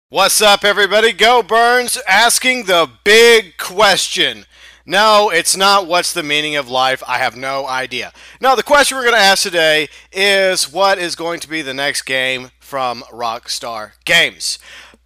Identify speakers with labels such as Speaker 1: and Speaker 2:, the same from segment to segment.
Speaker 1: What's up, everybody? GeauxBurns asking the big question. No, it's not what's the meaning of life. I have no idea. No, the question we're going to ask today is what is going to be the next game from Rockstar Games.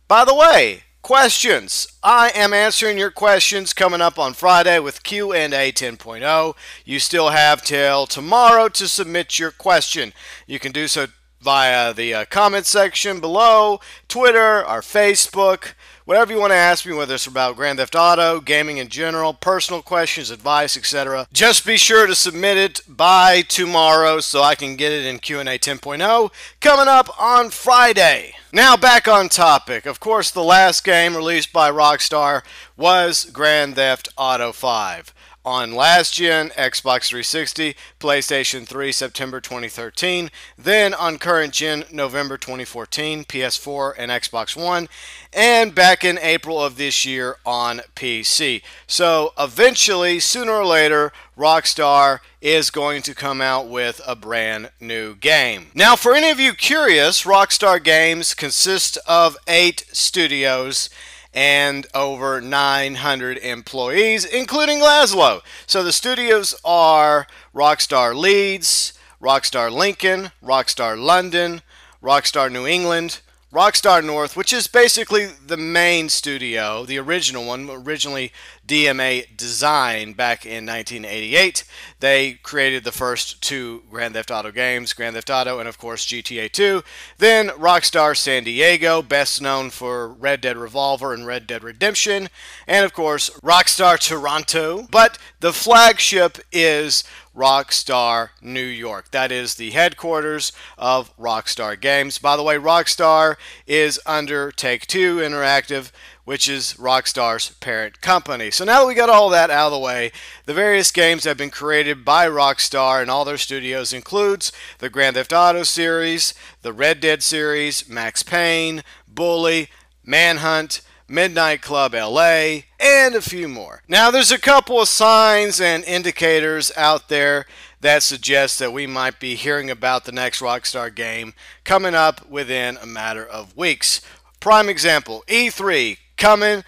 Speaker 1: By the way, questions. I am answering your questions coming up on Friday with Q&A 10.0. You still have till tomorrow to submit your question. You can do so via the comment section below, Twitter, our Facebook, whatever you want to ask me, whether it's about Grand Theft Auto, gaming in general, personal questions, advice, etc. Just be sure to submit it by tomorrow so I can get it in Q&A 10.0 coming up on Friday. Now back on topic. Of course, the last game released by Rockstar was Grand Theft Auto 5. On last gen, Xbox 360, PlayStation 3, September 2013, then on current gen, November 2014, PS4 and Xbox One, and back in April of this year on PC. So eventually, sooner or later, Rockstar is going to come out with a brand new game. Now, for any of you curious, Rockstar Games consists of 8 studios and over 900 employees, including Laszlo. So the studios are Rockstar Leeds, Rockstar Lincoln, Rockstar London, Rockstar New England, Rockstar North, which is basically the main studio, the original one, originally DMA Design back in 1988. They created the first 2 Grand Theft Auto games, Grand Theft Auto and of course GTA 2. Then Rockstar San Diego, best known for Red Dead Revolver and Red Dead Redemption, and of course Rockstar Toronto. But the flagship is Rockstar New York. That is the headquarters of Rockstar Games. By the way, Rockstar is under Take-Two Interactive, which is Rockstar's parent company. So now that we got all that out of the way, the various games that have been created by Rockstar and all their studios includes the Grand Theft Auto series, the Red Dead series, Max Payne, Bully, Manhunt, Midnight Club LA, and a few more. Now, there's a couple of signs and indicators out there that suggest that we might be hearing about the next Rockstar game coming up within a matter of weeks. Prime example, E3 coming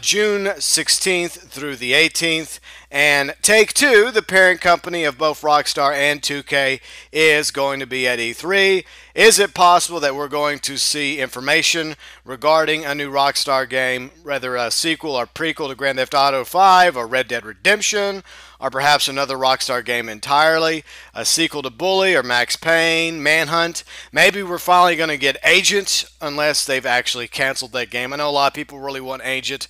Speaker 1: June 16th through the 18th, and Take-Two, the parent company of both Rockstar and 2K, is going to be at E3. Is it possible that we're going to see information regarding a new Rockstar game, whether a sequel or prequel to Grand Theft Auto 5 or Red Dead Redemption, or perhaps another Rockstar game entirely, a sequel to Bully or Max Payne, Manhunt? Maybe we're finally going to get Agent, unless they've actually canceled that game. I know a lot of people really want Agent,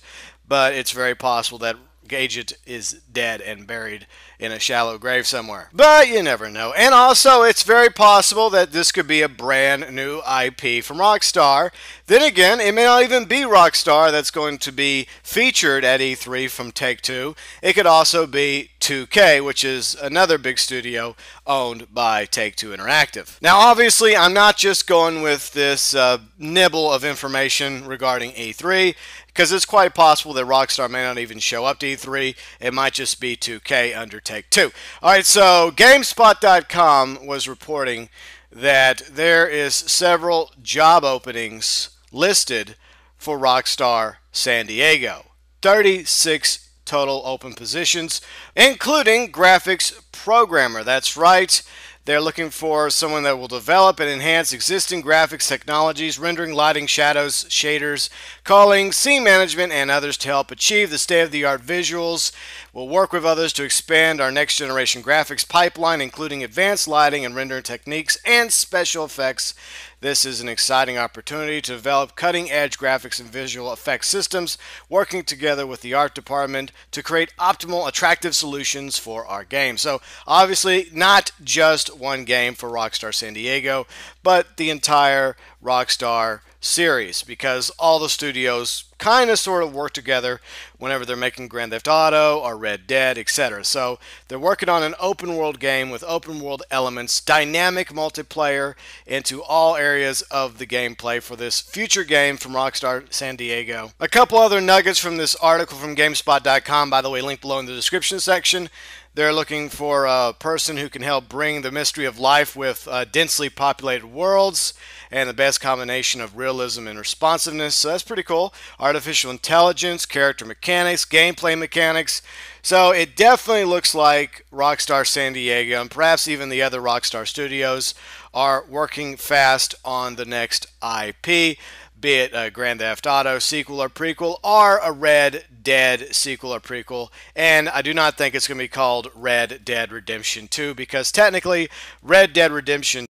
Speaker 1: but it's very possible that Agent is dead and buried in a shallow grave somewhere. But you never know. And also, it's very possible that this could be a brand new IP from Rockstar. Then again, it may not even be Rockstar that's going to be featured at E3 from Take-Two. It could also be 2K, which is another big studio owned by Take-Two Interactive. Now, obviously, I'm not just going with this nibble of information regarding E3, because it's quite possible that Rockstar may not even show up to E3. It might just be 2K under Take-Two. Alright, so GameSpot.com was reporting that there is several job openings listed for Rockstar San Diego. 36 total open positions, including graphics programmer. That's right. They're looking for someone that will develop and enhance existing graphics technologies, rendering, lighting, shadows, shaders, culling, scene management, and others to help achieve the state-of-the-art visuals. We'll work with others to expand our next-generation graphics pipeline, including advanced lighting and rendering techniques and special effects. This is an exciting opportunity to develop cutting-edge graphics and visual effects systems, working together with the art department to create optimal, attractive solutions for our game. So, obviously, not just one game for Rockstar San Diego, but the entire Rockstar series, because all the studios kind of sort of work together whenever they're making Grand Theft Auto or Red Dead, etc. So they're working on an open world game with open world elements, dynamic multiplayer into all areas of the gameplay for this future game from Rockstar San Diego. A couple other nuggets from this article from GameSpot.com, by the way, linked below in the description section. They're looking for a person who can help bring the mystery of life with densely populated worlds and the best combination of realism and responsiveness. So that's pretty cool. Artificial intelligence, character mechanics, gameplay mechanics. So it definitely looks like Rockstar San Diego and perhaps even the other Rockstar studios are working fast on the next IP, be it a Grand Theft Auto sequel or prequel, or a Red Dead sequel or prequel. And I do not think it's going to be called Red Dead Redemption 2 because technically Red Dead Redemption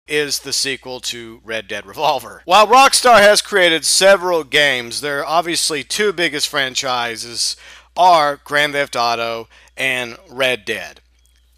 Speaker 1: is the sequel to Red Dead Revolver. While Rockstar has created several games, their obviously two biggest franchises are Grand Theft Auto and Red Dead.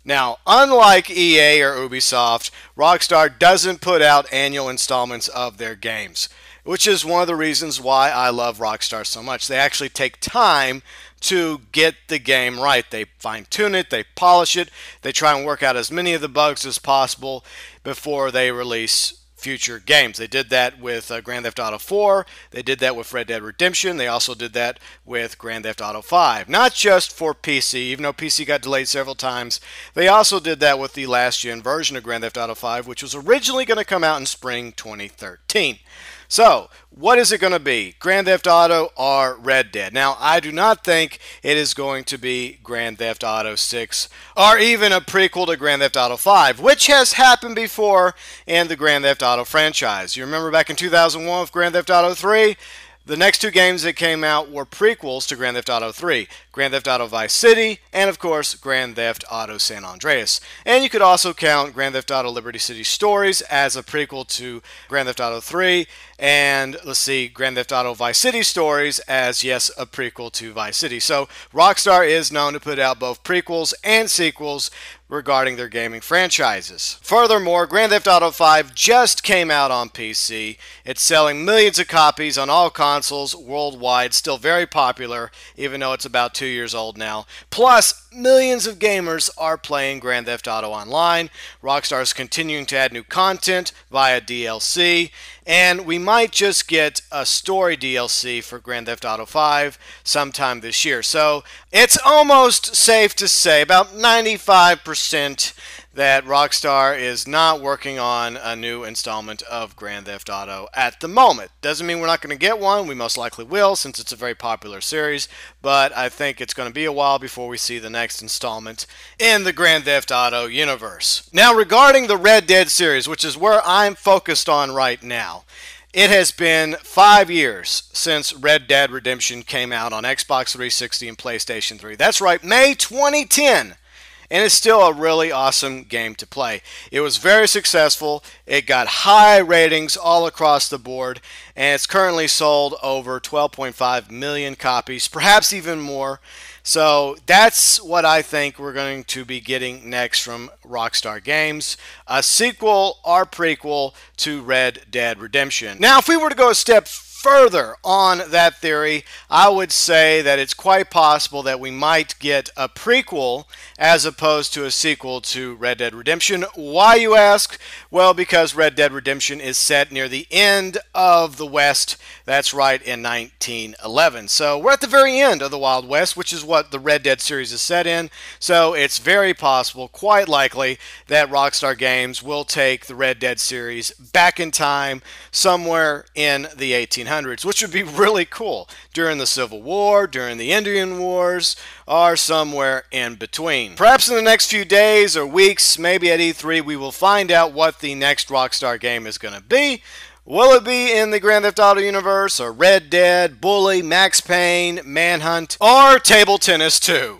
Speaker 1: Now, unlike EA or Ubisoft, Rockstar doesn't put out annual installments of their games, which is one of the reasons why I love Rockstar so much. They actually take time to get the game right. They fine-tune it, they polish it, they try and work out as many of the bugs as possible before they release future games. They did that with Grand Theft Auto 4, they did that with Red Dead Redemption, they also did that with Grand Theft Auto 5. Not just for PC, even though PC got delayed several times, they also did that with the last-gen version of Grand Theft Auto 5, which was originally going to come out in spring 2013. So, what is it going to be? Grand Theft Auto or Red Dead? Now, I do not think it is going to be Grand Theft Auto 6 or even a prequel to Grand Theft Auto 5, which has happened before in the Grand Theft Auto franchise. You remember back in 2001 with Grand Theft Auto 3? The next two games that came out were prequels to Grand Theft Auto 3, Grand Theft Auto Vice City, and of course, Grand Theft Auto San Andreas. And you could also count Grand Theft Auto Liberty City Stories as a prequel to Grand Theft Auto 3, and let's see, Grand Theft Auto Vice City Stories as, yes, a prequel to Vice City. So Rockstar is known to put out both prequels and sequels regarding their gaming franchises. Furthermore, Grand Theft Auto 5 just came out on PC. It's selling millions of copies on all consoles worldwide, still very popular, even though it's about 2 years old now. Plus, millions of gamers are playing Grand Theft Auto Online. Rockstar is continuing to add new content via DLC, and we might just get a story DLC for Grand Theft Auto 5 sometime this year. So it's almost safe to say, about 95%, that Rockstar is not working on a new installment of Grand Theft Auto at the moment. Doesn't mean we're not going to get one. We most likely will, since it's a very popular series, but I think it's going to be a while before we see the next installment in the Grand Theft Auto universe. Now, regarding the Red Dead series, which is where I'm focused on right now, it has been 5 years since Red Dead Redemption came out on Xbox 360 and PlayStation 3. That's right, May 2010. And it's still a really awesome game to play. It was very successful. It got high ratings all across the board, and it's currently sold over 12.5 million copies, perhaps even more. So that's what I think we're going to be getting next from Rockstar Games, a sequel or prequel to Red Dead Redemption. Now, if we were to go a step further on that theory, I would say that it's quite possible that we might get a prequel as opposed to a sequel to Red Dead Redemption. Why, you ask? Well, because Red Dead Redemption is set near the end of the West. That's right, in 1911. So we're at the very end of the Wild West, which is what the Red Dead series is set in. So it's very possible, quite likely, that Rockstar Games will take the Red Dead series back in time somewhere in the 1800s, which would be really cool, during the Civil War, during the Indian Wars, or somewhere in between. Perhaps in the next few days or weeks, maybe at E3, we will find out what the next Rockstar game is going to be. Will it be in the Grand Theft Auto universe, or Red Dead, Bully, Max Payne, Manhunt, or Table Tennis 2?